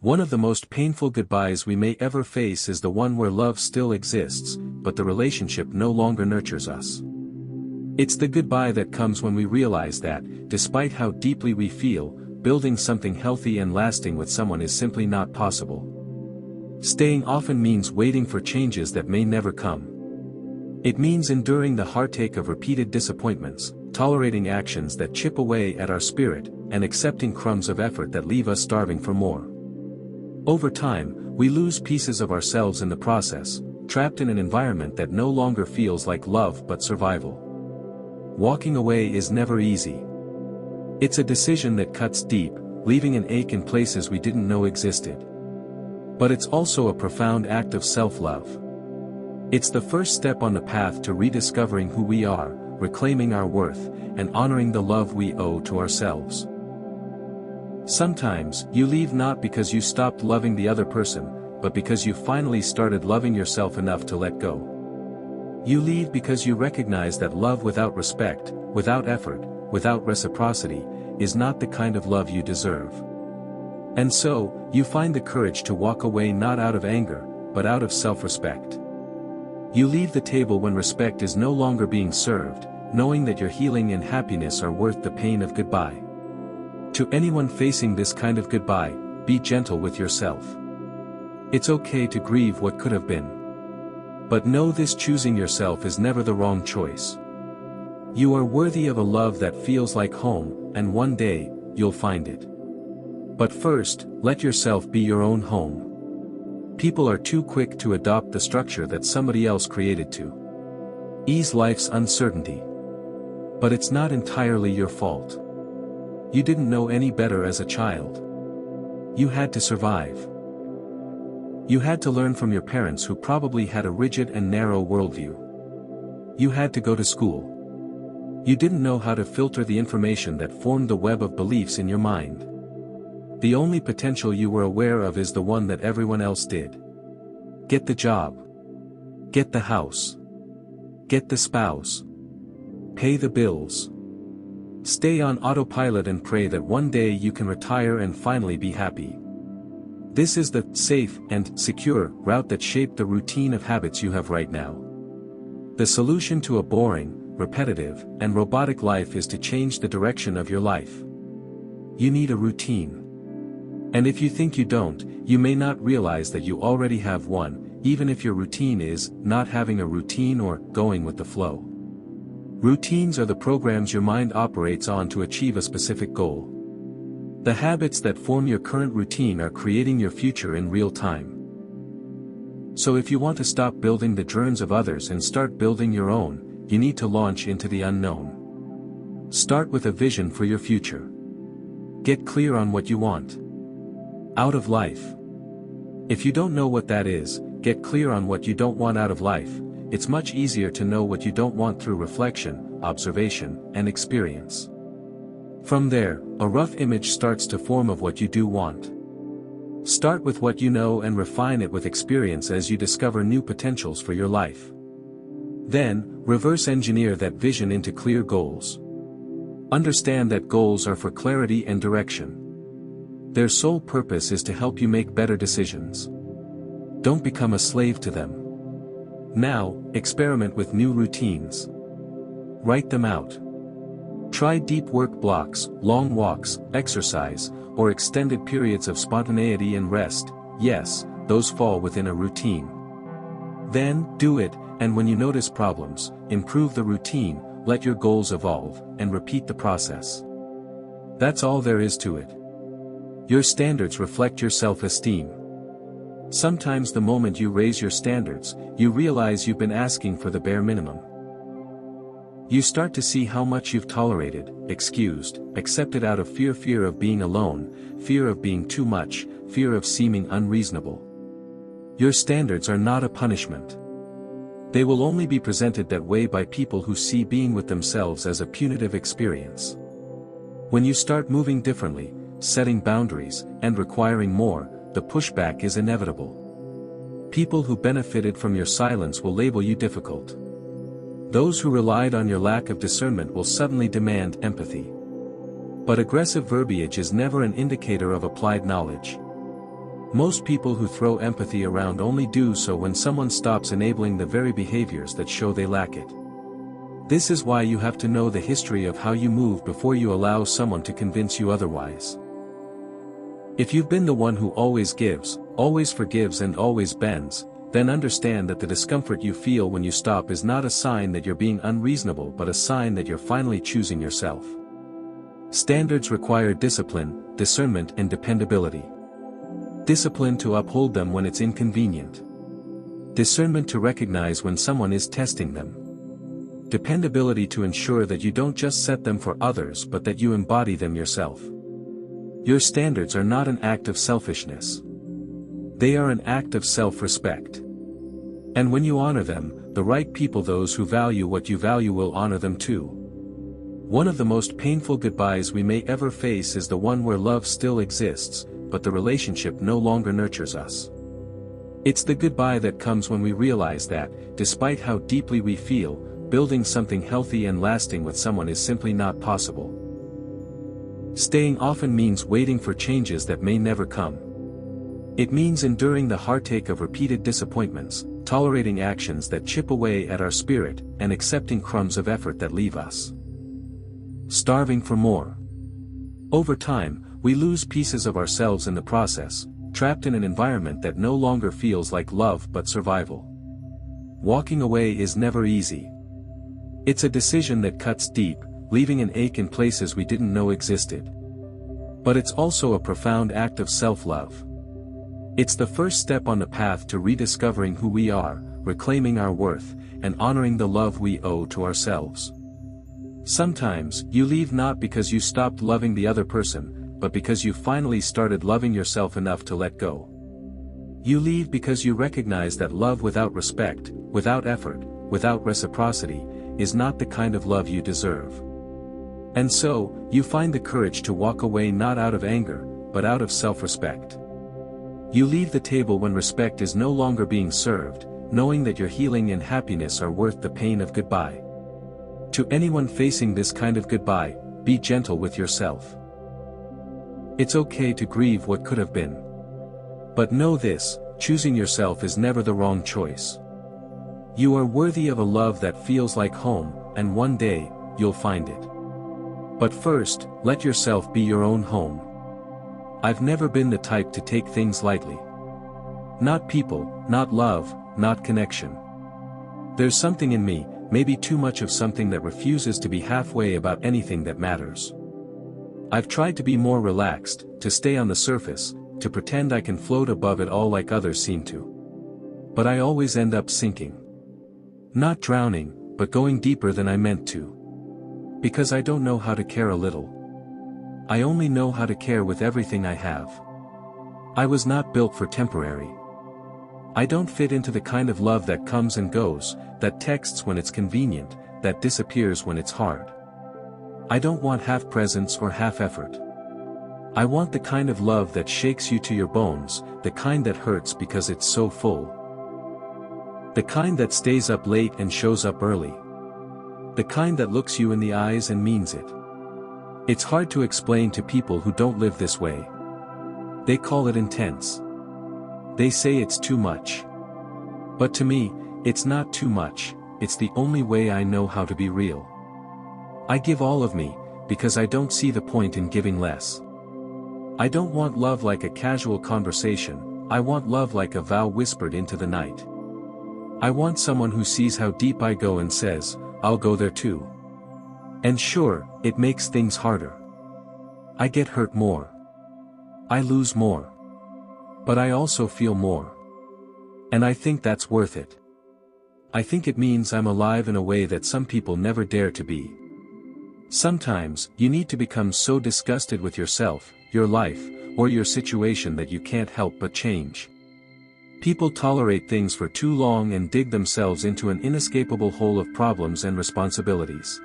One of the most painful goodbyes we may ever face is the one where love still exists, but the relationship no longer nurtures us. It's the goodbye that comes when we realize that, despite how deeply we feel, building something healthy and lasting with someone is simply not possible. Staying often means waiting for changes that may never come. It means enduring the heartache of repeated disappointments, tolerating actions that chip away at our spirit, and accepting crumbs of effort that leave us starving for more. Over time, we lose pieces of ourselves in the process, trapped in an environment that no longer feels like love but survival. Walking away is never easy. It's a decision that cuts deep, leaving an ache in places we didn't know existed. But it's also a profound act of self-love. It's the first step on the path to rediscovering who we are, reclaiming our worth, and honoring the love we owe to ourselves. Sometimes, you leave not because you stopped loving the other person, but because you finally started loving yourself enough to let go. You leave because you recognize that love without respect, without effort, without reciprocity, is not the kind of love you deserve. And so, you find the courage to walk away not out of anger, but out of self-respect. You leave the table when respect is no longer being served, knowing that your healing and happiness are worth the pain of goodbye. To anyone facing this kind of goodbye, be gentle with yourself. It's okay to grieve what could have been. But know this: choosing yourself is never the wrong choice. You are worthy of a love that feels like home, and one day, you'll find it. But first, let yourself be your own home. People are too quick to adopt the structure that somebody else created to ease life's uncertainty. But it's not entirely your fault. You didn't know any better as a child. You had to survive. You had to learn from your parents who probably had a rigid and narrow worldview. You had to go to school. You didn't know how to filter the information that formed the web of beliefs in your mind. The only potential you were aware of is the one that everyone else did. Get the job. Get the house. Get the spouse. Pay the bills. Stay on autopilot and pray that one day you can retire and finally be happy. This is the safe and secure route that shaped the routine of habits you have right now. The solution to a boring, repetitive, and robotic life is to change the direction of your life. You need a routine. And if you think you don't, you may not realize that you already have one, even if your routine is not having a routine or going with the flow. Routines are the programs your mind operates on to achieve a specific goal. The habits that form your current routine are creating your future in real time. So if you want to stop building the dreams of others and start building your own, you need to launch into the unknown. Start with a vision for your future. Get clear on what you want out of life. If you don't know what that is, get clear on what you don't want out of life. It's much easier to know what you don't want through reflection, observation, and experience. From there, a rough image starts to form of what you do want. Start with what you know and refine it with experience as you discover new potentials for your life. Then, reverse engineer that vision into clear goals. Understand that goals are for clarity and direction. Their sole purpose is to help you make better decisions. Don't become a slave to them. Now, experiment with new routines. Write them out. Try deep work blocks, long walks, exercise, or extended periods of spontaneity and rest. Yes, those fall within a routine. Then, do it, and when you notice problems, improve the routine, let your goals evolve, and repeat the process. That's all there is to it. Your standards reflect your self-esteem. Sometimes the moment you raise your standards, you realize you've been asking for the bare minimum. You start to see how much you've tolerated, excused, accepted out of fear of being alone, fear of being too much, fear of seeming unreasonable. Your standards are not a punishment. They will only be presented that way by people who see being with themselves as a punitive experience. When you start moving differently, setting boundaries, and requiring more, the pushback is inevitable. People who benefited from your silence will label you difficult. Those who relied on your lack of discernment will suddenly demand empathy. But aggressive verbiage is never an indicator of applied knowledge. Most people who throw empathy around only do so when someone stops enabling the very behaviors that show they lack it. This is why you have to know the history of how you move before you allow someone to convince you otherwise. If you've been the one who always gives, always forgives and always bends, then understand that the discomfort you feel when you stop is not a sign that you're being unreasonable but a sign that you're finally choosing yourself. Standards require discipline, discernment and dependability. Discipline to uphold them when it's inconvenient. Discernment to recognize when someone is testing them. Dependability to ensure that you don't just set them for others but that you embody them yourself. Your standards are not an act of selfishness. They are an act of self-respect. And when you honor them, the right people, those who value what you value, will honor them too. One of the most painful goodbyes we may ever face is the one where love still exists, but the relationship no longer nurtures us. It's the goodbye that comes when we realize that, despite how deeply we feel, building something healthy and lasting with someone is simply not possible. Staying often means waiting for changes that may never come. It means enduring the heartache of repeated disappointments, tolerating actions that chip away at our spirit, and accepting crumbs of effort that leave us starving for more. Over time, we lose pieces of ourselves in the process, trapped in an environment that no longer feels like love but survival. Walking away is never easy. It's a decision that cuts deep, leaving an ache in places we didn't know existed. But it's also a profound act of self-love. It's the first step on the path to rediscovering who we are, reclaiming our worth, and honoring the love we owe to ourselves. Sometimes, you leave not because you stopped loving the other person, but because you finally started loving yourself enough to let go. You leave because you recognize that love without respect, without effort, without reciprocity, is not the kind of love you deserve. And so, you find the courage to walk away not out of anger, but out of self-respect. You leave the table when respect is no longer being served, knowing that your healing and happiness are worth the pain of goodbye. To anyone facing this kind of goodbye, be gentle with yourself. It's okay to grieve what could have been. But know this, choosing yourself is never the wrong choice. You are worthy of a love that feels like home, and one day, you'll find it. But first, let yourself be your own home. I've never been the type to take things lightly. Not people, not love, not connection. There's something in me, maybe too much of something, that refuses to be halfway about anything that matters. I've tried to be more relaxed, to stay on the surface, to pretend I can float above it all like others seem to. But I always end up sinking. Not drowning, but going deeper than I meant to. Because I don't know how to care a little. I only know how to care with everything I have. I was not built for temporary. I don't fit into the kind of love that comes and goes, that texts when it's convenient, that disappears when it's hard. I don't want half presence or half effort. I want the kind of love that shakes you to your bones, the kind that hurts because it's so full. The kind that stays up late and shows up early. The kind that looks you in the eyes and means it. It's hard to explain to people who don't live this way. They call it intense. They say it's too much. But to me, it's not too much, it's the only way I know how to be real. I give all of me, because I don't see the point in giving less. I don't want love like a casual conversation, I want love like a vow whispered into the night. I want someone who sees how deep I go and says, I'll go there too. And sure, it makes things harder. I get hurt more. I lose more. But I also feel more. And I think that's worth it. I think it means I'm alive in a way that some people never dare to be. Sometimes, you need to become so disgusted with yourself, your life, or your situation that you can't help but change. People tolerate things for too long and dig themselves into an inescapable hole of problems and responsibilities.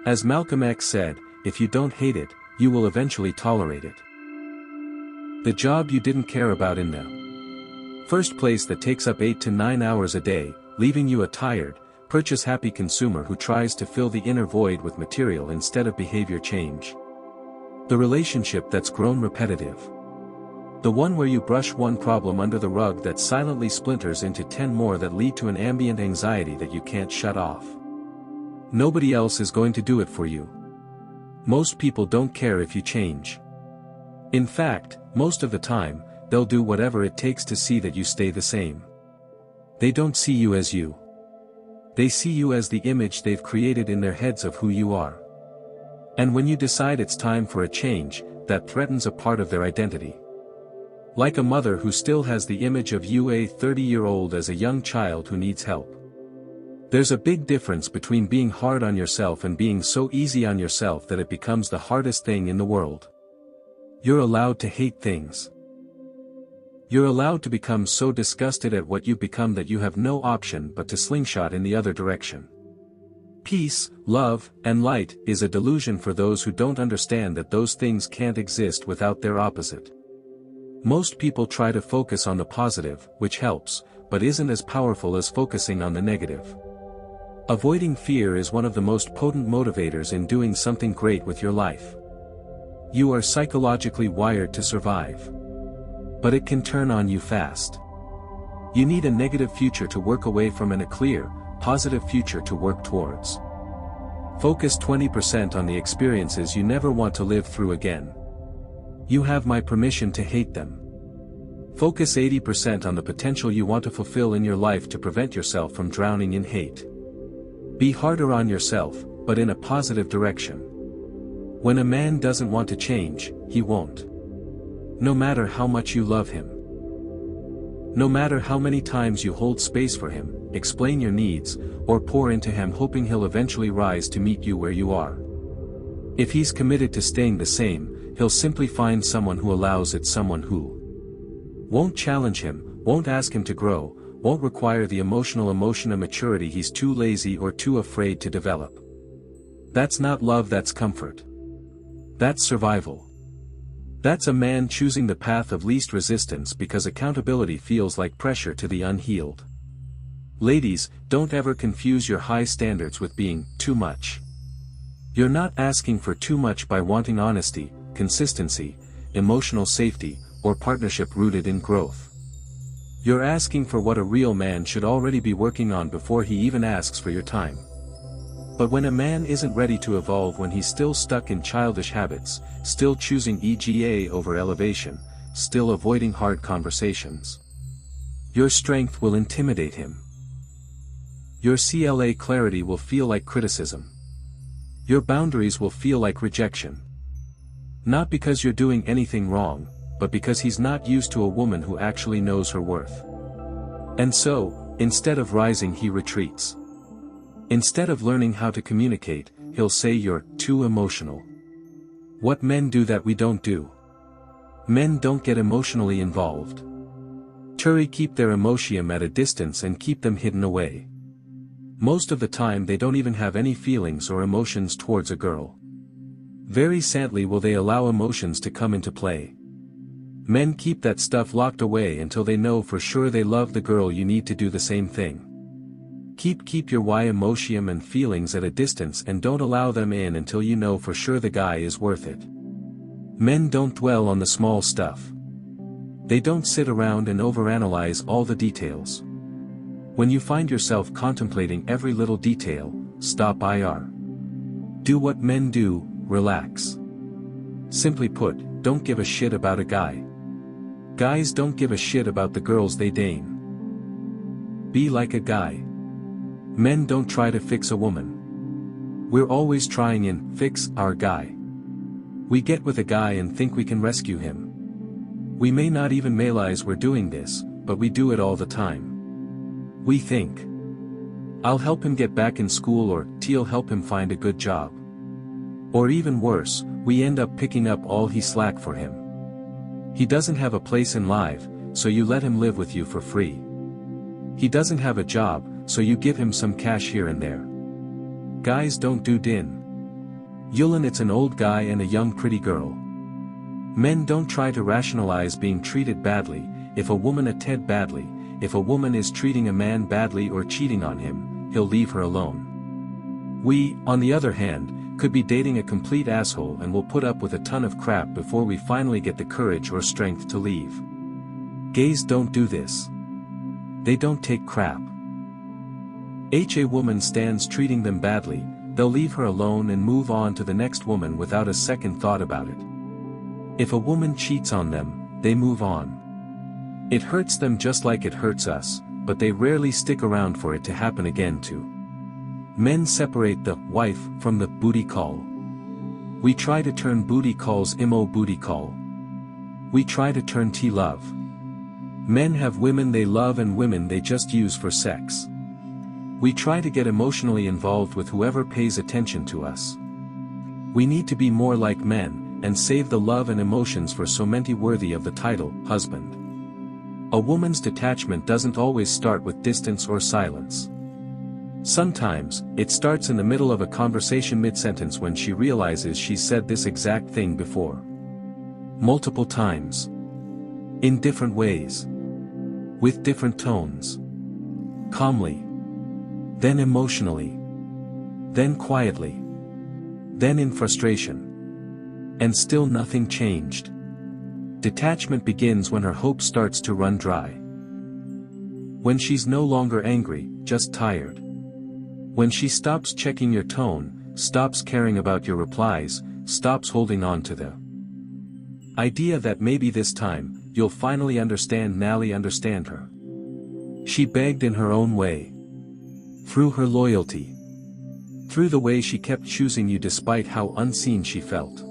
As Malcolm X said, if you don't hate it, you will eventually tolerate it. The job you didn't care about in the first place that takes up 8 to 9 hours a day, leaving you a tired, purchase-happy consumer who tries to fill the inner void with material instead of behavior change. The relationship that's grown repetitive. The one where you brush one problem under the rug that silently splinters into 10 more that lead to an ambient anxiety that you can't shut off. Nobody else is going to do it for you. Most people don't care if you change. In fact, most of the time, they'll do whatever it takes to see that you stay the same. They don't see you as you. They see you as the image they've created in their heads of who you are. And when you decide it's time for a change, that threatens a part of their identity. Like a mother who still has the image of you, a 30-year-old, as a young child who needs help. There's a big difference between being hard on yourself and being so easy on yourself that it becomes the hardest thing in the world. You're allowed to hate things. You're allowed to become so disgusted at what you've become that you have no option but to slingshot in the other direction. Peace, love, and light is a delusion for those who don't understand that those things can't exist without their opposite. Most people try to focus on the positive, which helps, but isn't as powerful as focusing on the negative. Avoiding fear is one of the most potent motivators in doing something great with your life. You are psychologically wired to survive. But it can turn on you fast. You need a negative future to work away from and a clear, positive future to work towards. Focus 20% on the experiences you never want to live through again. You have my permission to hate them. Focus 80% on the potential you want to fulfill in your life to prevent yourself from drowning in hate. Be harder on yourself, but in a positive direction. When a man doesn't want to change, he won't. No matter how much you love him. No matter how many times you hold space for him, explain your needs, or pour into him hoping he'll eventually rise to meet you where you are. If he's committed to staying the same, he'll simply find someone who allows it, someone who won't challenge him, won't ask him to grow, won't require the emotional maturity he's too lazy or too afraid to develop. That's not love, that's comfort. That's survival. That's a man choosing the path of least resistance because accountability feels like pressure to the unhealed. Ladies, don't ever confuse your high standards with being too much. You're not asking for too much by wanting honesty, consistency, emotional safety, or partnership rooted in growth. You're asking for what a real man should already be working on before he even asks for your time. But when a man isn't ready to evolve, when he's still stuck in childish habits, still choosing EGA over elevation, still avoiding hard conversations, your strength will intimidate him. Your CLA clarity will feel like criticism. Your boundaries will feel like rejection. Not because you're doing anything wrong, but because he's not used to a woman who actually knows her worth. And so, instead of rising, he retreats. Instead of learning how to communicate, he'll say you're too emotional. What men do that we don't do? Men don't get emotionally involved. Turi keep their emotium at a distance and keep them hidden away. Most of the time they don't even have any feelings or emotions towards a girl. Very sadly will they allow emotions to come into play. Men keep that stuff locked away until they know for sure they love the girl. You need to do the same thing. Keep your why emotium and feelings at a distance and don't allow them in until you know for sure the guy is worth it. Men don't dwell on the small stuff. They don't sit around and overanalyze all the details. When you find yourself contemplating every little detail, stop IR. Do what men do, relax. Simply put, don't give a shit about a guy. Guys don't give a shit about the girls they deign. Be like a guy. Men don't try to fix a woman. We're always trying and fix our guy. We get with a guy and think we can rescue him. We may not even realize we're doing this, but we do it all the time. We think, I'll help him get back in school, or T'll help him find a good job. Or even worse, we end up picking up all his slack for him. He doesn't have a place in life, so you let him live with you for free. He doesn't have a job, so you give him some cash here and there. Guys don't do din. Yulin, it's an old guy and a young pretty girl. Men don't try to rationalize being treated badly. If a woman treated badly, if a woman is treating a man badly or cheating on him, he'll leave her alone. We, on the other hand, Could be dating a complete asshole and will put up with a ton of crap before we finally get the courage or strength to leave. Gays don't do this. They don't take crap. A woman stands treating them badly, they'll leave her alone and move on to the next woman without a second thought about it. If a woman cheats on them, they move on. It hurts them just like it hurts us, but they rarely stick around for it to happen again too. Men separate the wife from the booty call. We try to turn booty calls imo booty call. We try to turn love. Men have women they love and women they just use for sex. We try to get emotionally involved with whoever pays attention to us. We need to be more like men, and save the love and emotions for so many worthy of the title, husband. A woman's detachment doesn't always start with distance or silence. Sometimes, it starts in the middle of a conversation mid-sentence when she realizes she's said this exact thing before. Multiple times. In different ways. With different tones. Calmly. Then emotionally. Then quietly. Then in frustration. And still nothing changed. Detachment begins when her hope starts to run dry. When she's no longer angry, just tired. When she stops checking your tone, stops caring about your replies, stops holding on to the idea that maybe this time, you'll finally understand her. She begged in her own way. Through her loyalty. Through the way she kept choosing you despite how unseen she felt.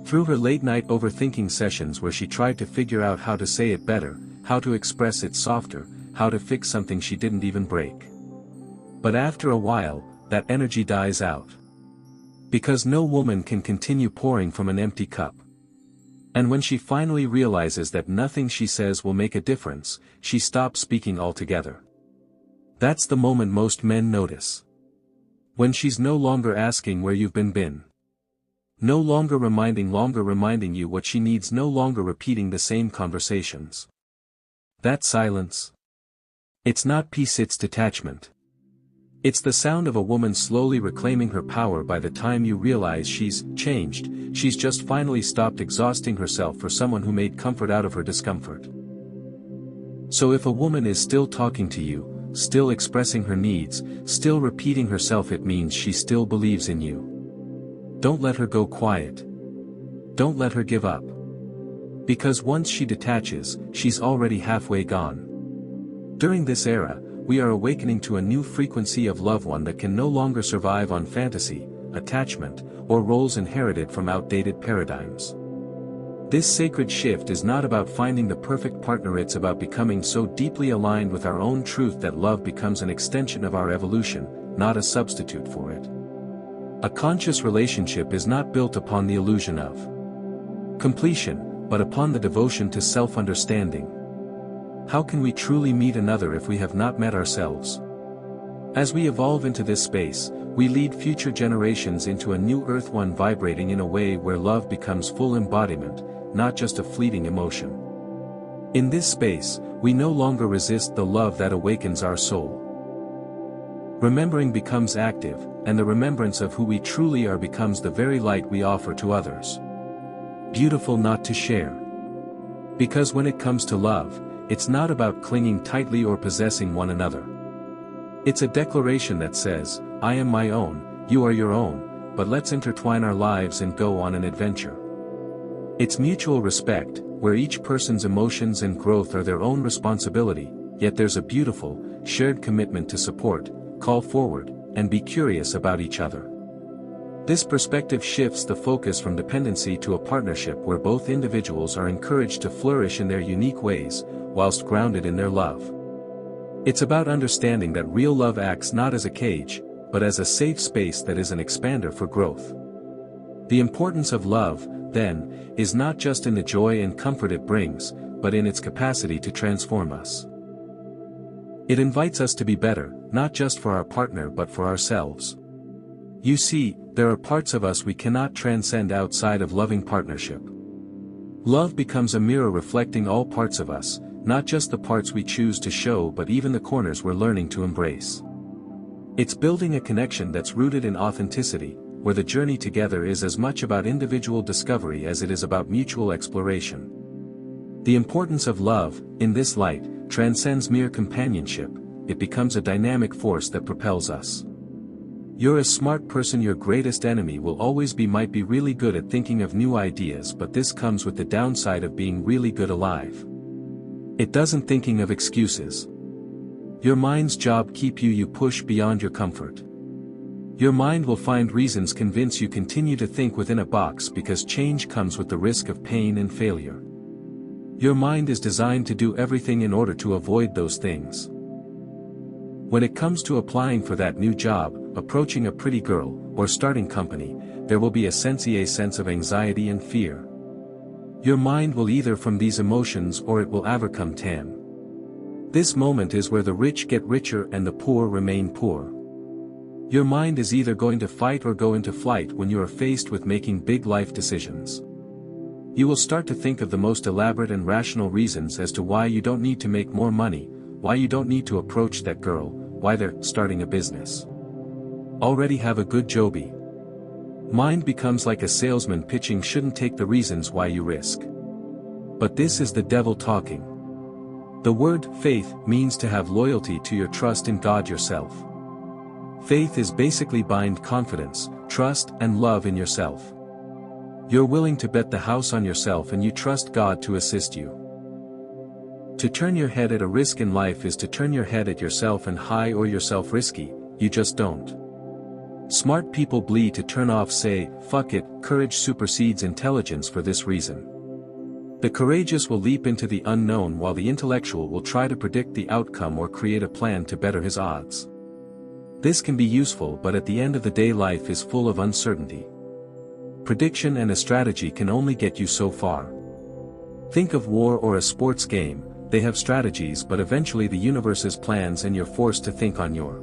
Through her late-night overthinking sessions where she tried to figure out how to say it better, how to express it softer, how to fix something she didn't even break. But after a while, that energy dies out. Because no woman can continue pouring from an empty cup. And when she finally realizes that nothing she says will make a difference, she stops speaking altogether. That's the moment most men notice. When she's no longer asking where you've been. No longer reminding you what she needs, no longer repeating the same conversations. That silence. It's not peace, it's detachment. It's the sound of a woman slowly reclaiming her power by the time you realize she's changed, she's just finally stopped exhausting herself for someone who made comfort out of her discomfort. So if a woman is still talking to you, still expressing her needs, still repeating herself, it means she still believes in you. Don't let her go quiet. Don't let her give up. Because once she detaches, she's already halfway gone. During this era, we are awakening to a new frequency of love, one that can no longer survive on fantasy, attachment, or roles inherited from outdated paradigms. This sacred shift is not about finding the perfect partner, it's about becoming so deeply aligned with our own truth that love becomes an extension of our evolution, not a substitute for it. A conscious relationship is not built upon the illusion of completion, but upon the devotion to self-understanding. How can we truly meet another if we have not met ourselves? As we evolve into this space, we lead future generations into a new earth, one vibrating in a way where love becomes full embodiment, not just a fleeting emotion. In this space, we no longer resist the love that awakens our soul. Remembering becomes active, and the remembrance of who we truly are becomes the very light we offer to others. Beautiful not to share. Because when it comes to love, it's not about clinging tightly or possessing one another. It's a declaration that says, I am my own, you are your own, but let's intertwine our lives and go on an adventure. It's mutual respect, where each person's emotions and growth are their own responsibility, yet there's a beautiful, shared commitment to support, call forward, and be curious about each other. This perspective shifts the focus from dependency to a partnership where both individuals are encouraged to flourish in their unique ways, whilst grounded in their love. It's about understanding that real love acts not as a cage, but as a safe space that is an expander for growth. The importance of love, then, is not just in the joy and comfort it brings, but in its capacity to transform us. It invites us to be better, not just for our partner but for ourselves. You see, there are parts of us we cannot transcend outside of loving partnership. Love becomes a mirror reflecting all parts of us, not just the parts we choose to show but even the corners we're learning to embrace. It's building a connection that's rooted in authenticity, where the journey together is as much about individual discovery as it is about mutual exploration. The importance of love, in this light, transcends mere companionship. It becomes a dynamic force that propels us. You're a smart person. Your greatest enemy will always might be really good at thinking of new ideas, but this comes with the downside of being really good alive. It doesn't thinking of excuses. Your mind's job keep you push beyond your comfort. Your mind will find reasons convince you continue to think within a box because change comes with the risk of pain and failure. Your mind is designed to do everything in order to avoid those things. When it comes to applying for that new job, approaching a pretty girl, or starting company, there will be a sense of anxiety and fear. Your mind will either from these emotions or it will overcome tan. This moment is where the rich get richer and the poor remain poor. Your mind is either going to fight or go into flight when you are faced with making big life decisions. You will start to think of the most elaborate and rational reasons as to why you don't need to make more money, why you don't need to approach that girl, why they're starting a business. Already have a good jobby. Mind becomes like a salesman pitching shouldn't take the reasons why you risk. But this is the devil talking. The word faith means to have loyalty to your trust in God yourself. Faith is basically bind confidence, trust and love in yourself. You're willing to bet the house on yourself and you trust God to assist you. To turn your head at a risk in life is to turn your head at yourself and high or yourself risky, you just don't. Smart people bleed to turn off say, fuck it, courage supersedes intelligence for this reason. The courageous will leap into the unknown while the intellectual will try to predict the outcome or create a plan to better his odds. This can be useful, but at the end of the day life is full of uncertainty. Prediction and a strategy can only get you so far. Think of war or a sports game, they have strategies but eventually the universe's plans and you're forced to think on your